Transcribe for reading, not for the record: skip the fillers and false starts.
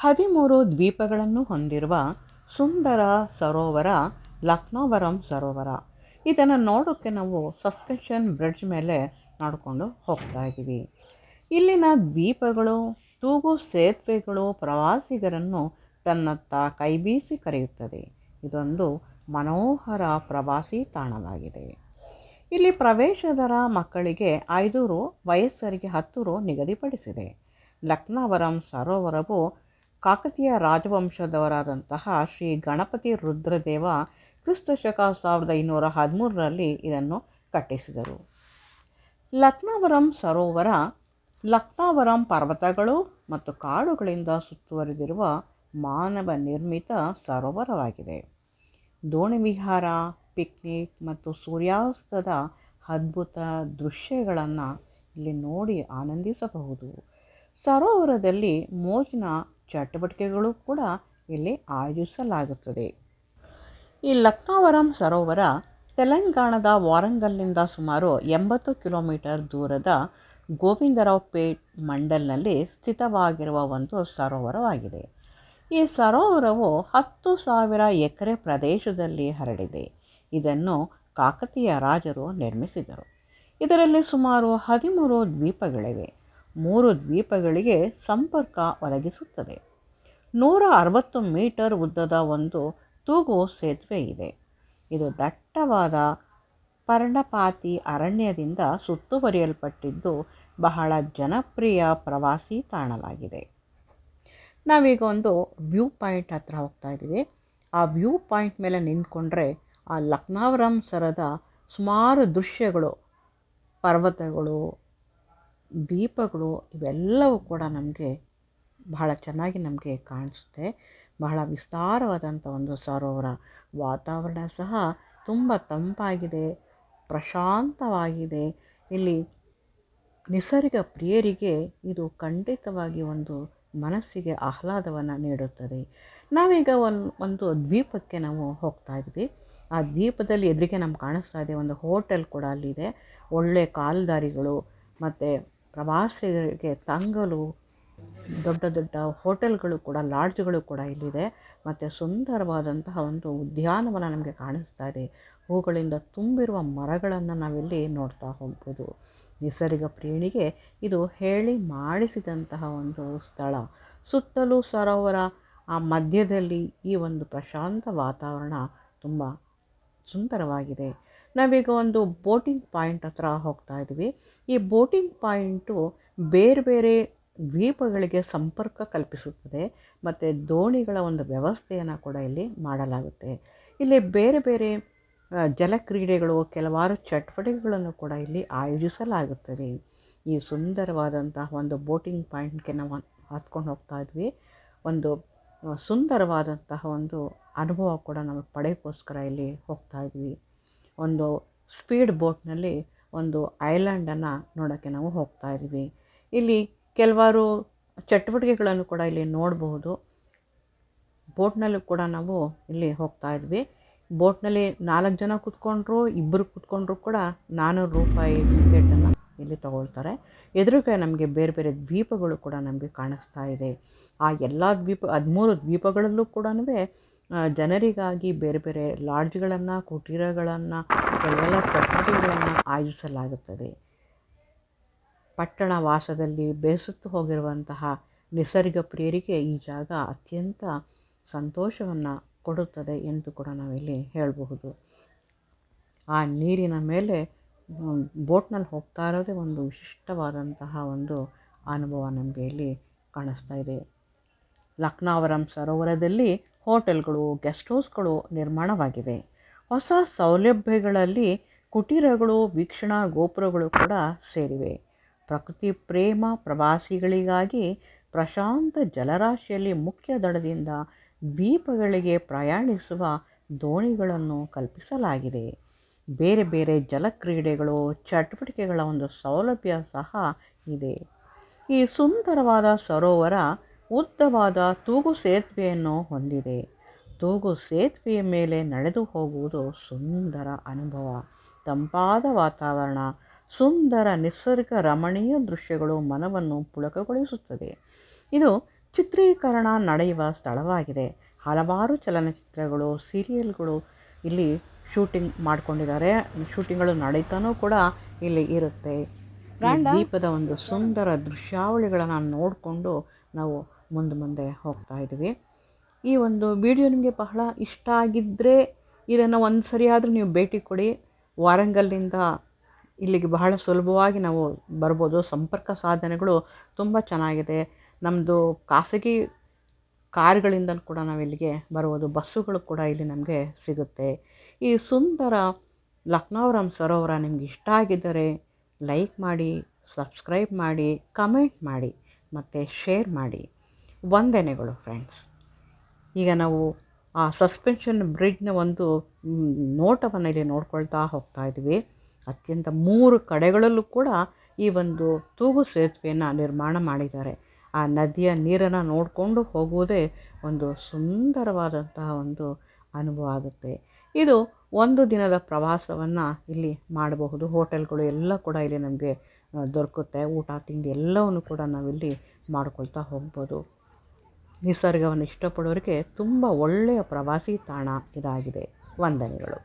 13 ದ್ವೀಪಗಳನ್ನು ಹೊಂದಿರುವ ಸುಂದರ ಸರೋವರ ಲಕ್ನವರಂ ಸರೋವರ. ಇದನ್ನು ನೋಡೋಕ್ಕೆ ನಾವು ಸಸ್ಪೆನ್ಷನ್ ಬ್ರಿಡ್ಜ್ ಮೇಲೆ ನಡ್ಕೊಂಡು ಹೋಗ್ತಾ ಇದ್ದೀವಿ. ಇಲ್ಲಿನ ದ್ವೀಪಗಳು, ತೂಗು ಸೇತುವೆಗಳು ಪ್ರವಾಸಿಗರನ್ನು ತನ್ನತ್ತ ಕೈಬೀಸಿ ಕರೆಯುತ್ತದೆ. ಇದೊಂದು ಮನೋಹರ ಪ್ರವಾಸಿ ತಾಣವಾಗಿದೆ. ಇಲ್ಲಿ ಪ್ರವೇಶ ದರ ಮಕ್ಕಳಿಗೆ 5 ರು, ವಯಸ್ಸರಿಗೆ 10 ರು ನಿಗದಿಪಡಿಸಿದೆ. ಲಕ್ನವರಂ ಸರೋವರವು ಕಾಕತೀಯ ರಾಜವಂಶದವರಾದಂತಹ ಶ್ರೀ ಗಣಪತಿ ರುದ್ರದೇವ ಕ್ರಿಸ್ತಶಕ 1513ರಲ್ಲಿ ಇದನ್ನು ಕಟ್ಟಿಸಿದರು. ಲಕ್ನವರಂ ಸರೋವರ ಲಕ್ನವರಂ ಪರ್ವತಗಳು ಮತ್ತು ಕಾಡುಗಳಿಂದ ಸುತ್ತುವರಿದಿರುವ ಮಾನವ ನಿರ್ಮಿತ ಸರೋವರವಾಗಿದೆ. ದೋಣಿ ವಿಹಾರ, ಪಿಕ್ನಿಕ್ ಮತ್ತು ಸೂರ್ಯಾಸ್ತದ ಅದ್ಭುತ ದೃಶ್ಯಗಳನ್ನು ಇಲ್ಲಿ ನೋಡಿ ಆನಂದಿಸಬಹುದು. ಸರೋವರದಲ್ಲಿ ಮೋಜಿನ ಚಟುವಟಿಕೆಗಳು ಕೂಡ ಇಲ್ಲಿ ಆಯೋಜಿಸಲಾಗುತ್ತದೆ. ಈ ಲಕ್ನವರಂ ಸರೋವರ ತೆಲಂಗಾಣದ ವಾರಂಗಲ್ನಿಂದ ಸುಮಾರು 80 ಕಿಲೋಮೀಟರ್ ದೂರದ ಗೋವಿಂದರಾವ್ ಪೇಟ್ ಮಂಡಲ್ನಲ್ಲಿ ಸ್ಥಿತವಾಗಿರುವ ಒಂದು ಸರೋವರವಾಗಿದೆ. ಈ ಸರೋವರವು 10,000 ಎಕರೆ ಪ್ರದೇಶದಲ್ಲಿ ಹರಡಿದೆ. ಇದನ್ನು ಕಾಕತೀಯ ರಾಜರು ನಿರ್ಮಿಸಿದರು. ಇದರಲ್ಲಿ ಸುಮಾರು 13 ದ್ವೀಪಗಳಿವೆ. 3 ದ್ವೀಪಗಳಿಗೆ ಸಂಪರ್ಕ ಒದಗಿಸುತ್ತದೆ. 160 ಮೀಟರ್ ಉದ್ದದ ಒಂದು ತೂಗು ಸೇತುವೆ ಇದೆ. ಇದು ದಟ್ಟವಾದ ಪರ್ಣಪಾತಿ ಅರಣ್ಯದಿಂದ ಸುತ್ತುವರಿಯಲ್ಪಟ್ಟಿದ್ದು ಬಹಳ ಜನಪ್ರಿಯ ಪ್ರವಾಸಿ ತಾಣವಾಗಿದೆ. ನಾವೀಗ ಒಂದು ವ್ಯೂ ಪಾಯಿಂಟ್ ಹತ್ರ ಹೋಗ್ತಾ ಇದ್ದೀವಿ. ಆ ವ್ಯೂ ಪಾಯಿಂಟ್ ಮೇಲೆ ನಿಂತ್ಕೊಂಡ್ರೆ ಆ ಲಕ್ನವರಂ ಸರದ ಸುಮಾರು ದೃಶ್ಯಗಳು, ಪರ್ವತಗಳು, ದ್ವೀಪಗಳು ಇವೆಲ್ಲವೂ ಕೂಡ ನಮಗೆ ಬಹಳ ಚೆನ್ನಾಗಿ ನಮಗೆ ಕಾಣಿಸುತ್ತೆ. ಬಹಳ ವಿಸ್ತಾರವಾದಂಥ ಒಂದು ಸರೋವರ. ವಾತಾವರಣ ಸಹ ತುಂಬ ತಂಪಾಗಿದೆ, ಪ್ರಶಾಂತವಾಗಿದೆ. ಇಲ್ಲಿ ನಿಸರ್ಗ ಪ್ರಿಯರಿಗೆ ಇದು ಖಂಡಿತವಾಗಿ ಒಂದು ಮನಸ್ಸಿಗೆ ಆಹ್ಲಾದವನ್ನು ನೀಡುತ್ತದೆ. ನಾವೀಗ ಒಂದು ದ್ವೀಪಕ್ಕೆ ನಾವು ಹೋಗ್ತಾ ಇದ್ವಿ. ಆ ದ್ವೀಪದಲ್ಲಿ ಎದುರಿಗೆ ನಮ್ಗೆ ಕಾಣಿಸ್ತಾ ಇದೆ ಒಂದು ಹೋಟೆಲ್ ಕೂಡ ಅಲ್ಲಿದೆ. ಒಳ್ಳೆಯ ಕಾಲ್ದಾರಿಗಳು ಮತ್ತು ಪ್ರವಾಸಿಗರಿಗೆ ತಂಗಲು ದೊಡ್ಡ ದೊಡ್ಡ ಹೋಟೆಲ್ಗಳು ಕೂಡ, ಲಾಡ್ಜ್ಗಳು ಕೂಡ ಇಲ್ಲಿದೆ. ಮತ್ತು ಸುಂದರವಾದಂತಹ ಒಂದು ಉದ್ಯಾನವನ ನಮಗೆ ಕಾಣಿಸ್ತಾ ಇದೆ. ಹೂಗಳಿಂದ ತುಂಬಿರುವ ಮರಗಳನ್ನು ನಾವಿಲ್ಲಿ ನೋಡ್ತಾ ಹೋಗ್ಬೋದು. ನಿಸರ್ಗ ಪ್ರೇಮಿಗೆ ಇದು ಹೇಳಿ ಮಾಡಿಸಿದಂತಹ ಒಂದು ಸ್ಥಳ. ಸುತ್ತಲೂ ಸರೋವರ, ಆ ಮಧ್ಯದಲ್ಲಿ ಈ ಒಂದು ಪ್ರಶಾಂತ ವಾತಾವರಣ ತುಂಬ ಸುಂದರವಾಗಿದೆ. ನಾವೀಗ ಒಂದು ಬೋಟಿಂಗ್ ಪಾಯಿಂಟ್ ಹತ್ರ ಹೋಗ್ತಾ ಇದ್ವಿ. ಈ ಬೋಟಿಂಗ್ ಪಾಯಿಂಟು ಬೇರೆ ಬೇರೆ ದ್ವೀಪಗಳಿಗೆ ಸಂಪರ್ಕ ಕಲ್ಪಿಸುತ್ತದೆ ಮತ್ತು ದೋಣಿಗಳ ಒಂದು ವ್ಯವಸ್ಥೆಯನ್ನು ಕೂಡ ಇಲ್ಲಿ ಮಾಡಲಾಗುತ್ತೆ. ಇಲ್ಲಿ ಬೇರೆ ಬೇರೆ ಜಲಕ್ರೀಡೆಗಳು, ಕೆಲವಾರು ಚಟುವಟಿಕೆಗಳನ್ನು ಕೂಡ ಇಲ್ಲಿ ಆಯೋಜಿಸಲಾಗುತ್ತದೆ. ಈ ಸುಂದರವಾದಂತಹ ಒಂದು ಬೋಟಿಂಗ್ ಪಾಯಿಂಟ್ಗೆ ನಾವು ಹತ್ಕೊಂಡು ಹೋಗ್ತಾ ಇದ್ವಿ. ಒಂದು ಸುಂದರವಾದಂತಹ ಒಂದು ಅನುಭವ ಕೂಡ ನಾವು ಪಡೆಯೋಕ್ಕೋಸ್ಕರ ಇಲ್ಲಿ ಹೋಗ್ತಾ ಇದ್ವಿ. ಒಂದು ಸ್ಪೀಡ್ ಬೋಟ್ನಲ್ಲಿ ಒಂದು ಐಲ್ಯಾಂಡನ್ನು ನೋಡೋಕ್ಕೆ ನಾವು ಹೋಗ್ತಾ ಇದ್ವಿ. ಇಲ್ಲಿ ಕೆಲವಾರು ಚಟುವಟಿಕೆಗಳನ್ನು ಕೂಡ ಇಲ್ಲಿ ನೋಡಬಹುದು. ಬೋಟ್ನಲ್ಲೂ ಕೂಡ ನಾವು ಇಲ್ಲಿ ಹೋಗ್ತಾ ಇದ್ವಿ. ಬೋಟ್ನಲ್ಲಿ 4 ಜನ ಕೂತ್ಕೊಂಡ್ರು, 2 ಕೂತ್ಕೊಂಡ್ರು ಕೂಡ 400 ರೂಪಾಯಿ ಟಿಕೆಟನ್ನು ಇಲ್ಲಿ ತಗೊಳ್ತಾರೆ. ಎದುರುಗೆ ನಮಗೆ ಬೇರೆ ಬೇರೆ ದ್ವೀಪಗಳು ಕೂಡ ನಮಗೆ ಕಾಣಿಸ್ತಾ ಇದೆ. ಆ ಎಲ್ಲ 13 ದ್ವೀಪಗಳಲ್ಲೂ ಕೂಡ ಜನರಿಗಾಗಿ ಬೇರೆ ಬೇರೆ ಲಾಡ್ಜ್ಗಳನ್ನು, ಕುಟೀರಗಳನ್ನು, ಕೆಲವೆಲ್ಲ ಚಟುವಟಿಕೆಗಳನ್ನು ಆಯೋಜಿಸಲಾಗುತ್ತದೆ. ಪಟ್ಟಣ ವಾಸದಲ್ಲಿ ಬೇಸತ್ತು ಹೋಗಿರುವಂತಹ ನಿಸರ್ಗ ಪ್ರಿಯರಿಗೆ ಈ ಜಾಗ ಅತ್ಯಂತ ಸಂತೋಷವನ್ನು ಕೊಡುತ್ತದೆ ಎಂದು ಕೂಡ ನಾವಿಲ್ಲಿ ಹೇಳಬಹುದು. ಆ ನೀರಿನ ಮೇಲೆ ಬೋಟ್ನಲ್ಲಿ ಹೋಗ್ತಾ ಇರೋದೇ ಒಂದು ವಿಶಿಷ್ಟವಾದಂತಹ ಒಂದು ಅನುಭವ ನಮಗೆ ಇಲ್ಲಿ ಕಾಣಿಸ್ತಾ ಇದೆ. ಲಕ್ನವರಂ ಸರೋವರದಲ್ಲಿ ಹೋಟೆಲ್ಗಳು, ಗೆಸ್ಟ್ ಹೌಸ್ಗಳು ನಿರ್ಮಾಣವಾಗಿವೆ. ಹೊಸ ಸೌಲಭ್ಯಗಳಲ್ಲಿ ಕುಟೀರಗಳು, ವೀಕ್ಷಣಾ ಗೋಪುರಗಳು ಕೂಡ ಸೇರಿವೆ. ಪ್ರಕೃತಿ ಪ್ರೇಮ ಪ್ರವಾಸಿಗಳಿಗಾಗಿ ಪ್ರಶಾಂತ ಜಲರಾಶಿಯಲ್ಲಿ ಮುಖ್ಯ ದಡದಿಂದ ದ್ವೀಪಗಳಿಗೆ ಪ್ರಯಾಣಿಸುವ ದೋಣಿಗಳನ್ನು ಕಲ್ಪಿಸಲಾಗಿದೆ. ಬೇರೆ ಬೇರೆ ಜಲಕ್ರೀಡೆಗಳು, ಚಟುವಟಿಕೆಗಳ ಒಂದು ಸೌಲಭ್ಯ ಸಹ ಇದೆ. ಈ ಸುಂದರವಾದ ಸರೋವರ ಉದ್ದವಾದ ತೂಗು ಸೇತುವೆಯನ್ನು ಹೊಂದಿದೆ. ತೂಗು ಸೇತುವೆಯ ಮೇಲೆ ನಡೆದು ಹೋಗುವುದು ಸುಂದರ ಅನುಭವ. ತಂಪಾದ ವಾತಾವರಣ, ಸುಂದರ ನಿಸರ್ಗ ರಮಣೀಯ ದೃಶ್ಯಗಳು ಮನವನ್ನು ಪುಳಕಗೊಳಿಸುತ್ತದೆ. ಇದು ಚಿತ್ರೀಕರಣ ನಡೆಯುವ ಸ್ಥಳವಾಗಿದೆ. ಹಲವಾರು ಚಲನಚಿತ್ರಗಳು, ಸೀರಿಯಲ್ಗಳು ಇಲ್ಲಿ ಶೂಟಿಂಗ್ ಮಾಡ್ಕೊಂಡಿದ್ದಾರೆ. ಶೂಟಿಂಗ್ಗಳು ನಡೀತಾನೂ ಕೂಡ ಇಲ್ಲಿ ಇರುತ್ತೆ. ಈ ದ್ವೀಪದ ಒಂದು ಸುಂದರ ದೃಶ್ಯಾವಳಿಗಳನ್ನು ನೋಡಿಕೊಂಡು ನಾವು ಮುಂದೆ ಹೋಗ್ತಾ ಇದ್ದೀವಿ. ಈ ಒಂದು ವಿಡಿಯೋ ನಿಮಗೆ ಬಹಳ ಇಷ್ಟ ಆಗಿದ್ದರೆ ಇದನ್ನು ಒಂದು ಸರಿಯಾದರೂ ನೀವು ಭೇಟಿ ಕೊಡಿ. ವಾರಂಗಲ್ನಿಂದ ಇಲ್ಲಿಗೆ ಬಹಳ ಸುಲಭವಾಗಿ ನಾವು ಬರ್ಬೋದು. ಸಂಪರ್ಕ ಸಾಧನೆಗಳು ತುಂಬ ಚೆನ್ನಾಗಿದೆ. ನಮ್ಮದು ಖಾಸಗಿ ಕಾರುಗಳಿಂದ ಕೂಡ ನಾವು ಇಲ್ಲಿಗೆ ಬರ್ಬೋದು. ಬಸ್ಸುಗಳು ಕೂಡ ಇಲ್ಲಿ ನಮಗೆ ಸಿಗುತ್ತೆ. ಈ ಸುಂದರ ಲಕ್ನವರಂ ಸರೋವರ ನಿಮ್ಗೆ ಇಷ್ಟ ಆಗಿದ್ದರೆ ಲೈಕ್ ಮಾಡಿ, ಸಬ್ಸ್ಕ್ರೈಬ್ ಮಾಡಿ, ಕಮೆಂಟ್ ಮಾಡಿ ಮತ್ತು ಶೇರ್ ಮಾಡಿ. ವಂದನೆಗಳು ಫ್ರೆಂಡ್ಸ್. ಈಗ ನಾವು ಆ ಸಸ್ಪೆನ್ಷನ್ ಬ್ರಿಡ್ಜ್ನ ಒಂದು ನೋಟವನ್ನು ಇಲ್ಲಿ ನೋಡ್ಕೊಳ್ತಾ ಹೋಗ್ತಾ ಇದ್ದೀವಿ. ಅತ್ಯಂತ 3 ಕಡೆಗಳಲ್ಲೂ ಕೂಡ ಈ ಒಂದು ತೂಗು ಸೇತುವೆಯನ್ನು ನಿರ್ಮಾಣ ಮಾಡಿದ್ದಾರೆ. ಆ ನದಿಯ ನೀರನ್ನು ನೋಡಿಕೊಂಡು ಹೋಗುವುದೇ ಒಂದು ಸುಂದರವಾದಂತಹ ಒಂದು ಅನುಭವ ಆಗುತ್ತೆ. ಇದು ಒಂದು ದಿನದ ಪ್ರವಾಸವನ್ನು ಇಲ್ಲಿ ಮಾಡಬಹುದು. ಹೋಟೆಲ್ಗಳು ಎಲ್ಲ ಕೂಡ ಇಲ್ಲಿ ನಮಗೆ ದೊರಕುತ್ತೆ. ಊಟ ತಿಂಡಿ ಎಲ್ಲವನ್ನು ಕೂಡ ನಾವಿಲ್ಲಿ ಮಾಡ್ಕೊಳ್ತಾ ಹೋಗ್ಬೋದು. ನಿಸರ್ಗವನ್ನು ಇಷ್ಟಪಡೋರಿಗೆ ತುಂಬ ಒಳ್ಳೆಯ ಪ್ರವಾಸಿ ತಾಣ ಇದಾಗಿದೆ. ವಂದನೆಗಳು.